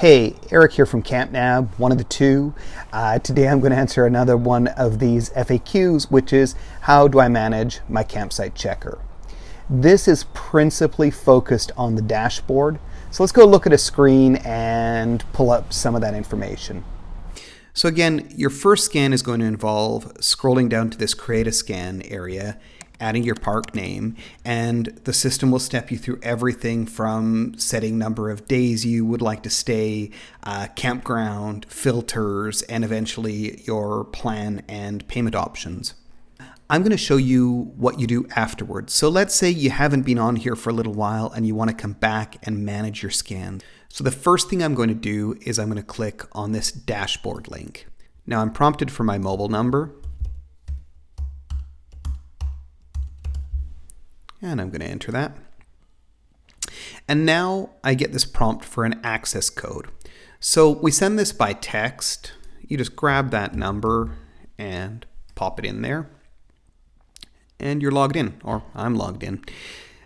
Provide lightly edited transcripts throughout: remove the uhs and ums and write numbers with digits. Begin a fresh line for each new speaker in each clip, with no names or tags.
Hey, Eric here from CampNab, one of the two. Today I'm going to answer another one of these FAQs, which is how do I manage my campsite checker? This is principally focused on the dashboard. So let's go look at a screen and pull up some of that information. So again, your first scan is going to involve scrolling down to this Create a Scan area, adding your park name, and the system will step you through everything from setting number of days you would like to stay, campground, filters, and eventually your plan and payment options. I'm going to show you what you do afterwards. So let's say you haven't been on here for a little while and you want to come back and manage your scan. So the first thing I'm going to do is I'm going to click on this dashboard link. Now I'm prompted for my mobile number. And I'm going to enter that. And now I get this prompt for an access code. So we send this by text. You just grab that number and pop it in there. And you're logged in, or I'm logged in.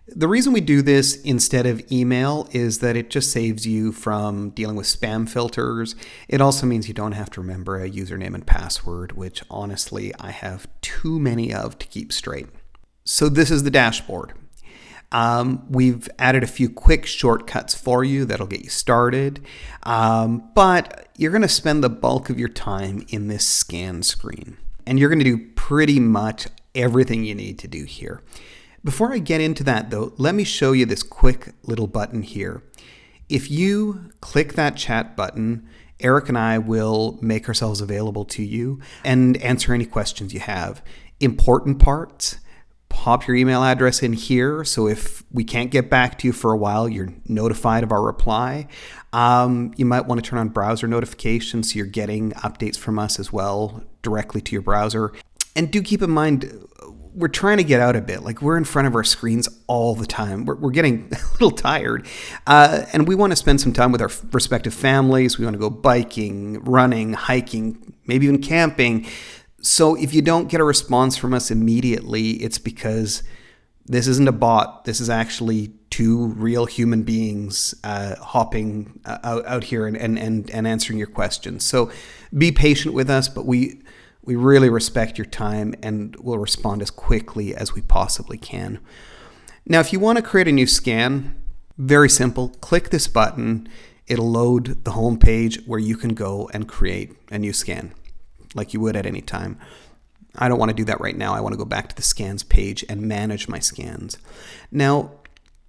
The reason we do this instead of email is that it just saves you from dealing with spam filters. It also means you don't have to remember a username and password, which honestly I have too many of to keep straight. So this is the dashboard. We've added a few quick shortcuts for you that'll get you started, but you're going to spend the bulk of your time in this scan screen. And you're going to do pretty much everything you need to do here. Before I get into that though, let me show you this quick little button here. If you click that chat button, Eric and I will make ourselves available to you and answer any questions you have. Important parts, pop your email address in here, so if we can't get back to you for a while, you're notified of our reply. You might want to turn on browser notifications so you're getting updates from us as well directly to your browser. And do keep in mind, we're trying to get out a bit. Like, we're in front of our screens all the time. We're getting a little tired. And we want to spend some time with our respective families. We want to go biking, running, hiking, maybe even camping. So if you don't get a response from us immediately, it's because this isn't a bot. This is actually two real human beings hopping out here and answering your questions. So be patient with us, but we really respect your time and will respond as quickly as we possibly can. Now, if you want to create a new scan, very simple. Click this button. It'll load the home page where you can go and create a new scan like you would at any time. I don't want to do that right now. I want to go back to the scans page and manage my scans. Now,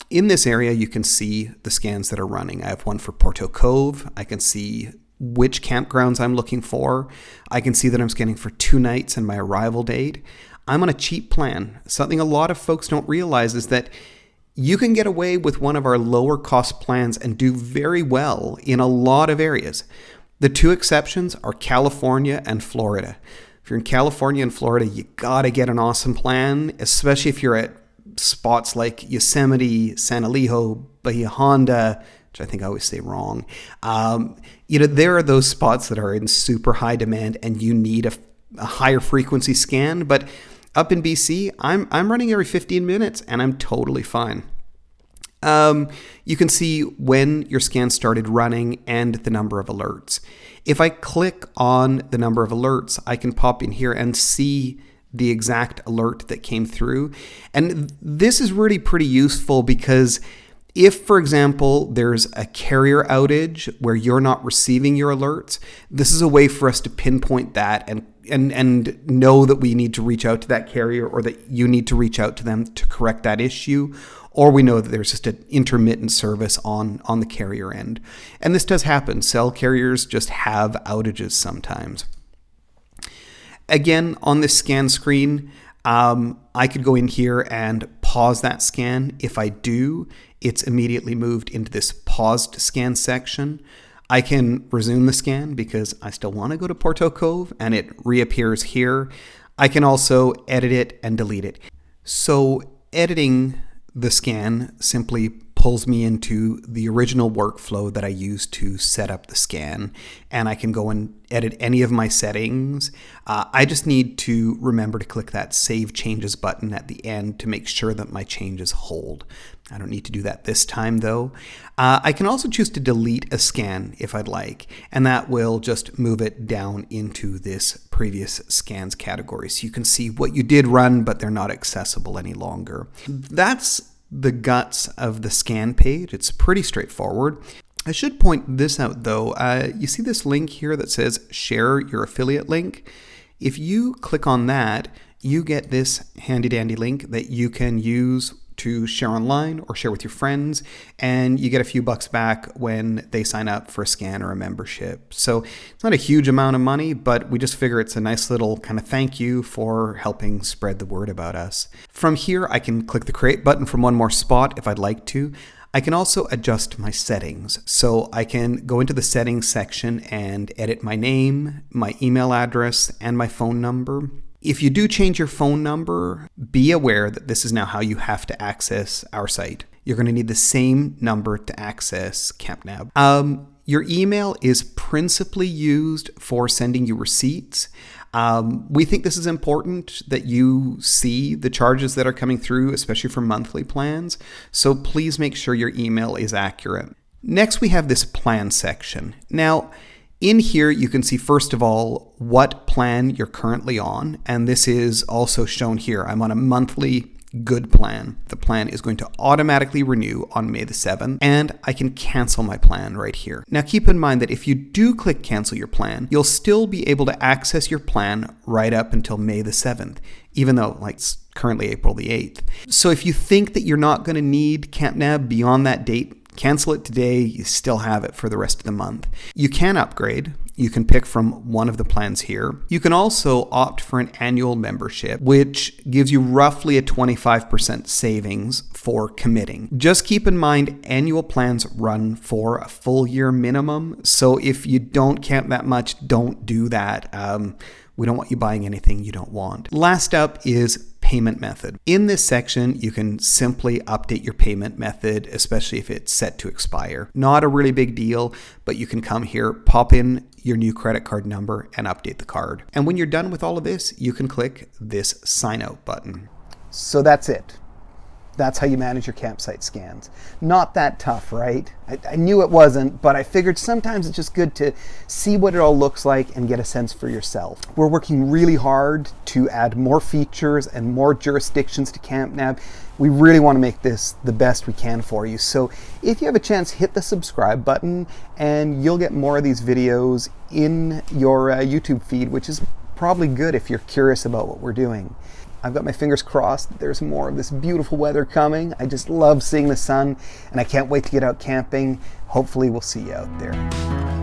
in this area, you can see the scans that are running. I have one for Porto Cove. I can see which campgrounds I'm looking for. I can see that I'm scanning for 2 nights and my arrival date. I'm on a cheap plan. Something a lot of folks don't realize is that you can get away with one of our lower cost plans and do very well in a lot of areas. The 2 exceptions are California and Florida. If you're in California and Florida, you gotta get an awesome plan, especially if you're at spots like Yosemite, San Elijo, Bahia Honda, which I think I always say wrong. There are those spots that are in super high demand and you need a higher frequency scan. But up in BC, I'm running every 15 minutes and I'm totally fine. You can see when your scan started running and the number of alerts. If I click on the number of alerts, I can pop in here and see the exact alert that came through. And this is really pretty useful because if, for example, there's a carrier outage where you're not receiving your alerts, this is a way for us to pinpoint that and know that we need to reach out to that carrier or that you need to reach out to them to correct that issue. Or we know that there's just an intermittent service on the carrier end. And this does happen. Cell carriers just have outages sometimes. Again, on this scan screen, I could go in here and pause that scan. If I do, it's immediately moved into this paused scan section. I can resume the scan because I still want to go to Porto Cove and it reappears here. I can also edit it and delete it. So editing the scan, simply pulls me into the original workflow that I used to set up the scan, and I can go and edit any of my settings. I just need to remember to click that Save Changes button at the end to make sure that my changes hold. I don't need to do that this time though. I can also choose to delete a scan if I'd like, and that will just move it down into this previous scans category. So you can see what you did run, but they're not accessible any longer. That's the guts of the scan page. It's pretty straightforward. I should point this out though. You see this link here that says share your affiliate link? If you click on that, you get this handy dandy link that you can use to share online or share with your friends, and you get a few bucks back when they sign up for a scan or a membership. So it's not a huge amount of money, but we just figure it's a nice little kind of thank you for helping spread the word about us. From here, I can click the create button from one more spot if I'd like to. I can also adjust my settings. So I can go into the settings section and edit my name, my email address, and my phone number. If you do change your phone number, be aware that this is now how you have to access our site. You're going to need the same number to access CampNab. Your email is principally used for sending you receipts. We think this is important that you see the charges that are coming through, especially for monthly plans. So please make sure your email is accurate. Next, we have this plan section. Now, in here, you can see, first of all, what plan you're currently on. And this is also shown here. I'm on a monthly good plan. The plan is going to automatically renew on May the 7th, and I can cancel my plan right here. Now, keep in mind that if you do click cancel your plan, you'll still be able to access your plan right up until May the 7th, even though it's currently April the 8th. So if you think that you're not going to need CampNab beyond that date, cancel it today. You still have it for the rest of the month. You can upgrade. You can pick from one of the plans here. You can also opt for an annual membership, which gives you roughly a 25% savings for committing. Just keep in mind, annual plans run for a full year minimum. So if you don't camp that much, don't do that. We don't want you buying anything you don't want. Last up is payment method. In this section, you can simply update your payment method, especially if it's set to expire. Not a really big deal, but you can come here, pop in your new credit card number, and update the card. And when you're done with all of this, you can click this sign out button. So that's it. That's how you manage your campsite scans. Not that tough, right? I knew it wasn't, but I figured sometimes it's just good to see what it all looks like and get a sense for yourself. We're working really hard to add more features and more jurisdictions to CampNab. We really want to make this the best we can for you. So if you have a chance, hit the subscribe button and you'll get more of these videos in your YouTube feed, which is probably good if you're curious about what we're doing. I've got my fingers crossed that there's more of this beautiful weather coming. I just love seeing the sun, and I can't wait to get out camping. Hopefully we'll see you out there.